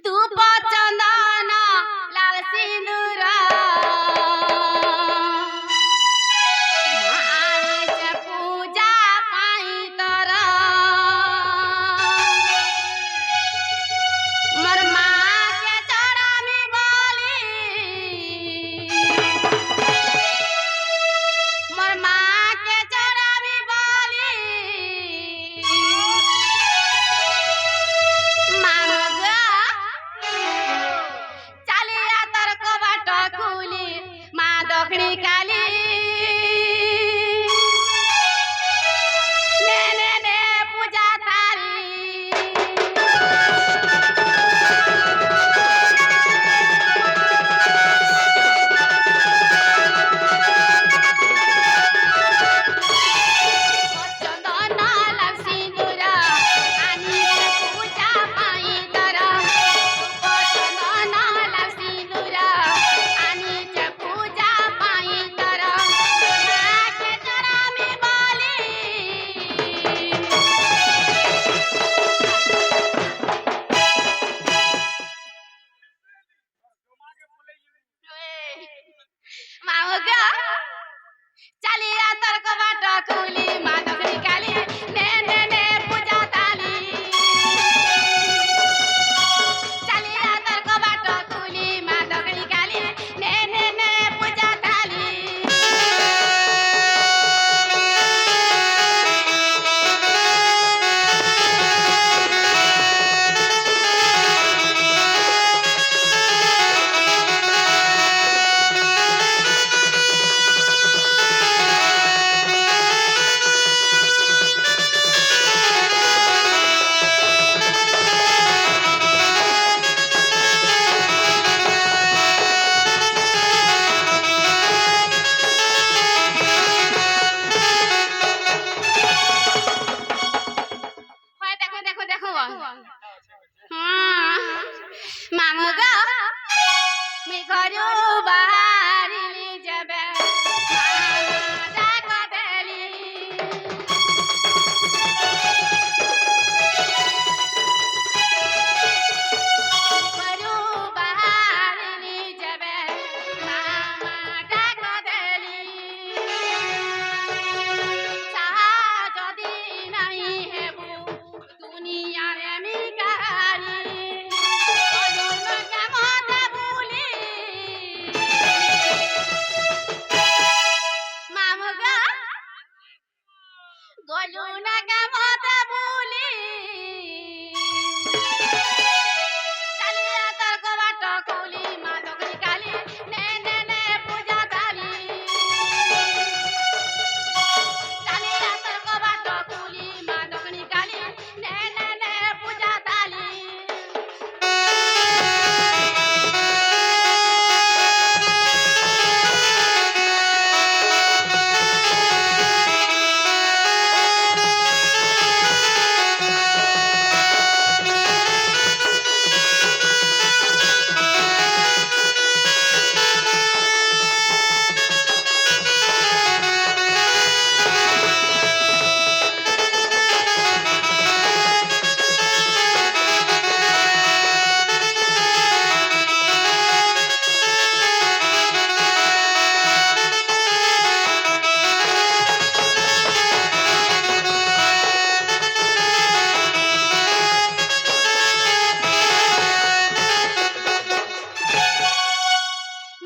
धूप चंदन लाल सिंदूर माईचे पूजा पाई कर मोर माँ के चरण में बोली मोर माँ के चरण में बोली मांगा चालिया तर कबाट खुली माँ दक्षिणी काली ने ने ने पूजा थारी चंदन लाल सिंदूर आनी के पूजा पाई कर चंदन लाल सिंदूर आनी के पूजा पाई कर माँ के चरण में बोली मांगा चालिया तर कबाट खुली माँ दक्षिणी काली ने ने ने पूजा थाली चालिया तर कबाट खुली माँ दक्षिणी काली ने ने ने पूजा थाली হয় দেখো দেখো দেখো মামুগা মি ঘরু বাহারিলি যাবে ডাক দেলি ঘরু বাহারিলি যাবে মামা ডাক দেলি চাহা যদি নাই হেবু দুনিয়ারে আমি গারি বলুন কেমন বুলি মামুগা গলু না কেমন বুলি চালিয়া তার কবাট খুলি মা দক্ষিণী কালী নে নে নে পূজা থালি চালিয়া তার কবাট খুলি মা দক্ষিণী কালী নে নে নে পূজা থালি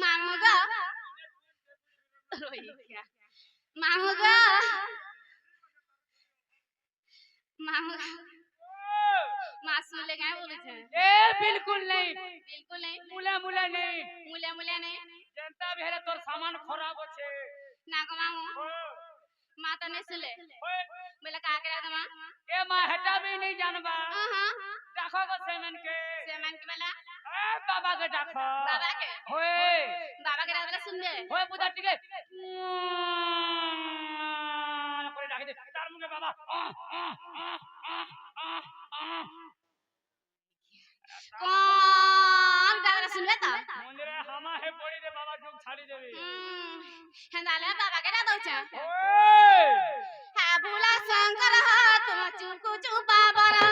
মামুগা মামুগা মামুগা মা শুনলে क्या बोले ए बिल्कुल नहीं बिल्कुल नहीं मुला मुला नहीं मुले मुले नहीं जनता भेरे तोर सामान खराब होछे ना को मामू माँ तो नहीं सुले ओए बोले का करे तुम ए मां हटा भी नहीं जानबा हाँ देखो को सेमन के सेमन के बोला ए बाबा के देखो बाबा के ओए बाबा के बोले सुन दे ओए पूजा टिके করে ডাকে দে তার মুখে বাবা कौन डाल सुनले तो मंदिरे हामा है पड़ी दे बाबा जुग छाड़ी देबी हंदाले बाबा के दादो छ ओए हा भूला शंकर हा तुम चुकु चुपा बरा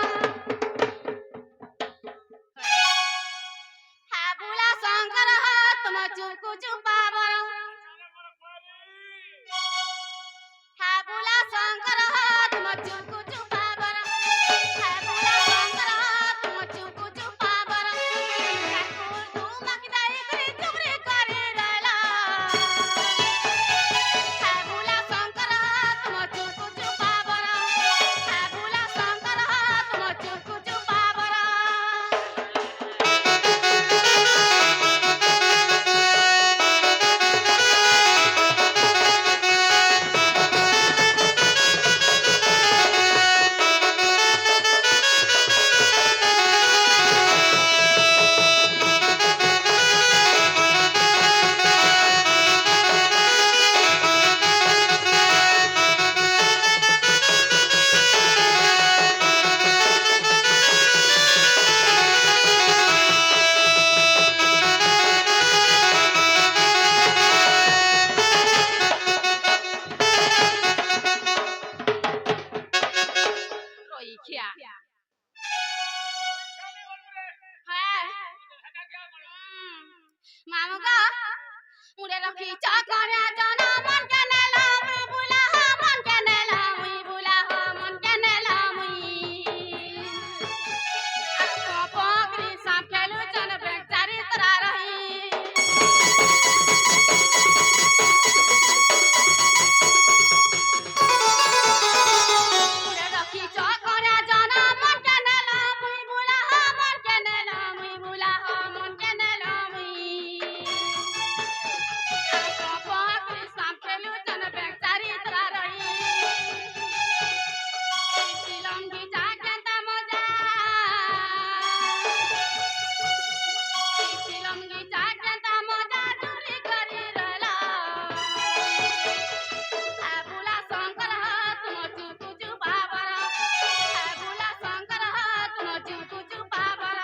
পুরে রাখি চকরা জানা মন কেনে লামুই বুলা মন কেনে লামুই বুলা মন কেনে লামুই পকরি সাপ খেলু চন বেচারি তরা রহি পুরে রাখি চকরা জানা মন কেনে লামুই বুলা মন কেনে লামুই বুলা মন কেনে লামুই পকরি সাপ খেলু চন বেচারি তরা রহি শিলঙ্গি চা কেনতা মজা শিলঙ্গি চা কেনতা মজা চুরি করি রলা বুলা শঙ্কর তুম চুপু চুপাবর বুলা শঙ্কর তুম চুপু চুপাবর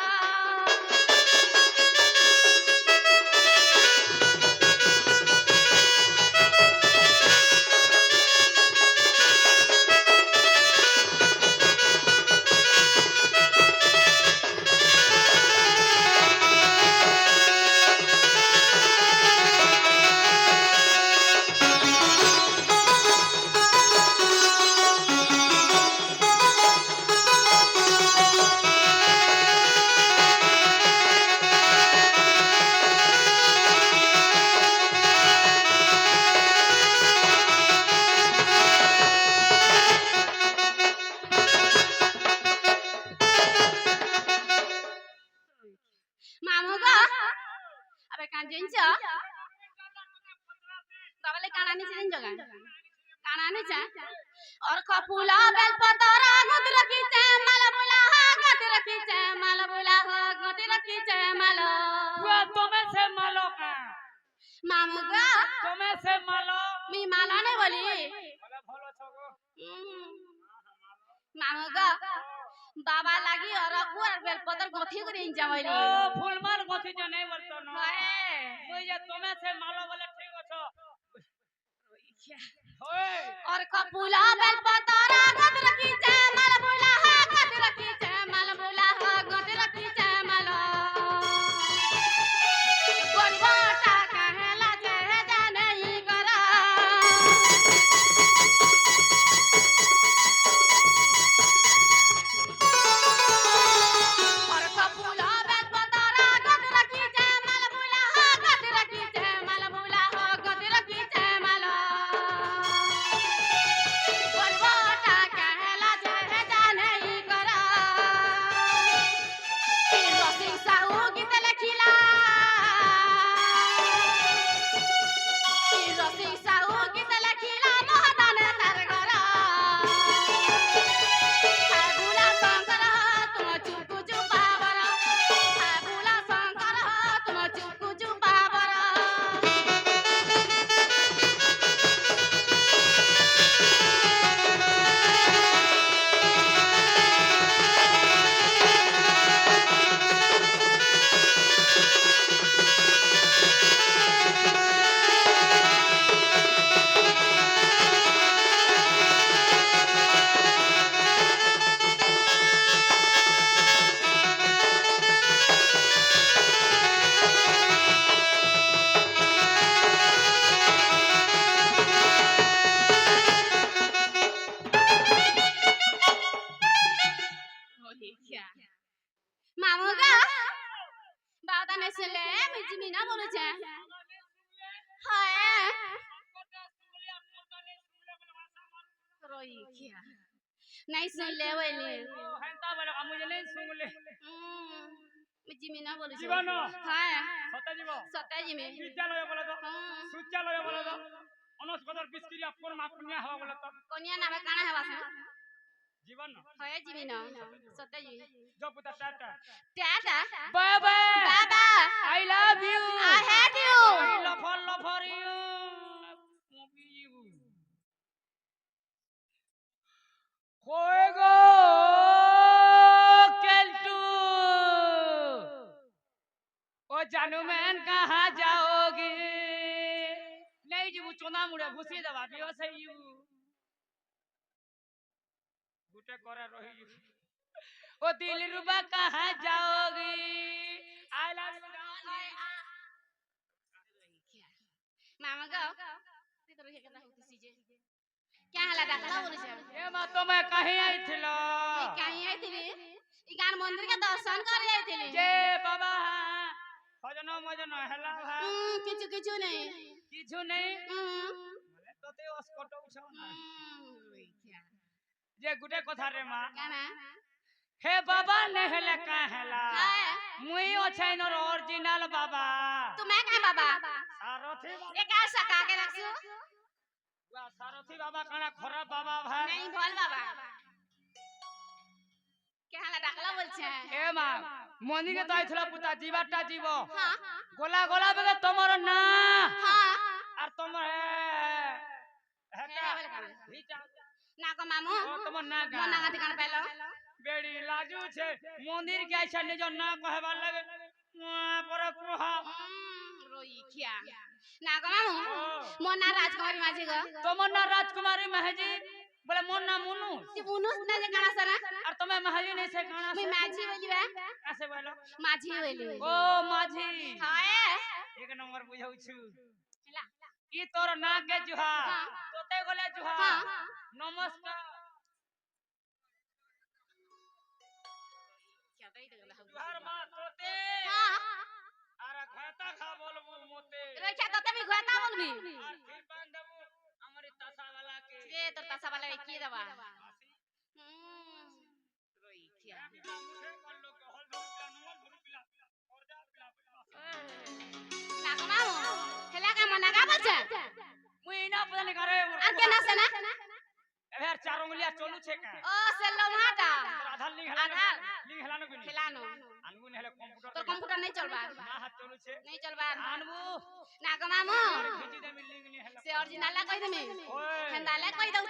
মামু গো আবে কান জিনছ বাবালে কান আনিছে জিনছ কান আনিছে और कपूला बेल पतरा गत रखीचे माल बोला गत रखीचे माल बोला गत रखीचे माल वो तुम्हें से मालो का मामू गो तुम्हें से मालो मी माला नहीं बोली बोला भलो छगो मामू गो बाबा लागी और कुर बेल पतर गथि करे इंजा ओ बोली फूलमाल गथि जे नहीं बोलतो न हाय मुझे तुम्हें से मालो बोले ठीक अछो ओए और कपूला बेल पतरा गत रखीचे माल बोला गत रखीचे माल बोला गत रखीचे माल गोलबटा कहला जे जाने करा और कपूला बेल पतरा गत रखीचे माल बोला गत रखीचे माल बोला गत रखीचे माल गोलबटा कहला जे जाने करा रसी साऊ गीत लखिला रसी साऊ गीत लखिला महदान सरगरा बुला शंकर तुम चुपु चुपावर बुला शंकर तुम चुपु चुपावर मामू का बाता ने सुनले मिजी मीना बोले छे हाय रोई क्या नहीं सुनले बोले हेंता बोले मुझे नहीं सुनले मिजी मीना बोले छे जीवन हाय सत्य जीव सत्य जी में विद्यालय बोले तो सुचालय बोले तो अनस कदर बिस्किरी अपन माकुनिया हवा बोले तो कोनिया नामे काना है वासन जीवन हाय जीवी ना सत्य जी जो पुता टाटा टाटा बाबा बाबा I love you I hate you I love you movie यू होएगो केल्टू ओ जानू मैन कहाँ जाओगी नहीं जी वो चोना मुड़े घुसी दबा बियो से यू गुटे करे रही ओ दिल रुबा कहाँ जाओगी आई लव यू गो ती तो के होती जे क्या हला डाकला बोली छे ए मा तुमे कहीं आई थिलो कहीं आई थी ई गान मंदिर के दर्शन कर आई थी जे बाबा भजनो मजनो हला भा किछु नहीं किछु नहीं बोले तो ते अस्कटौ छ ना जे गुटे कथा रे मा काना हे बाबा ने हेले का हेला मुई ओछै नर ओरिजिनल बाबा तू मैं का बाबा सारथी बाबा ए का सका के रखियो वा सारथी बाबा काना खराब बाबा भाई नहीं बोल बाबा क्या हला डाकला बोल छे ए मा मंदिर के ताई थला पुता जीवाटा जीव हां गोला गोला बेगे तमर ना हां और तमर है ना को मामू ओ तमर ना मो ना गाती कान पेलो बेड़ी लाजू छे मंदिर के आइछा निज ना कहबा लगे पर कुहा रोई क्या ना को मामू मो ना राजकुमारी माझी गो तमर ना राजकुमारी महजी बोले मोन ना मुनु ती मुनु ना जे काना सना और तमे महजी नहीं से काना मैं माझी बोली बा कैसे बोलो माझी बोली ओ माझी हाय एक नंबर बुझौ छु ई तोर ना के जुहा तोते गोले जुहा नमस्कार क्या दई देला जुहार मा तोते हां आरा घाटा खा बोलबू मोते रोचा तते भी घाटा बोलबी और फिर बांधबू हमरे तासा वाला के के तोर तासा वाला की दवा रोई क्या मुझे कर लो के हल धरू पिला नमल धरू पिला और जा पिला ना को मामू हेला का मना का बोल छे मुई ना पता नहीं करे आके ना सना एभर चार उंगलिया चलू छे का ओ सेलो माटा आधार लिंक हला आधार लिंक हला न गुनी खेलानो अनगु ने हले कंप्यूटर तो कंप्यूटर नहीं चलबा ना हाथ चलू छे नहीं चलबा आनबू ना को मामू खींची दे लिंक ने हला से ओरिजिनल ला कह दे में ओए खंडाला कह दऊ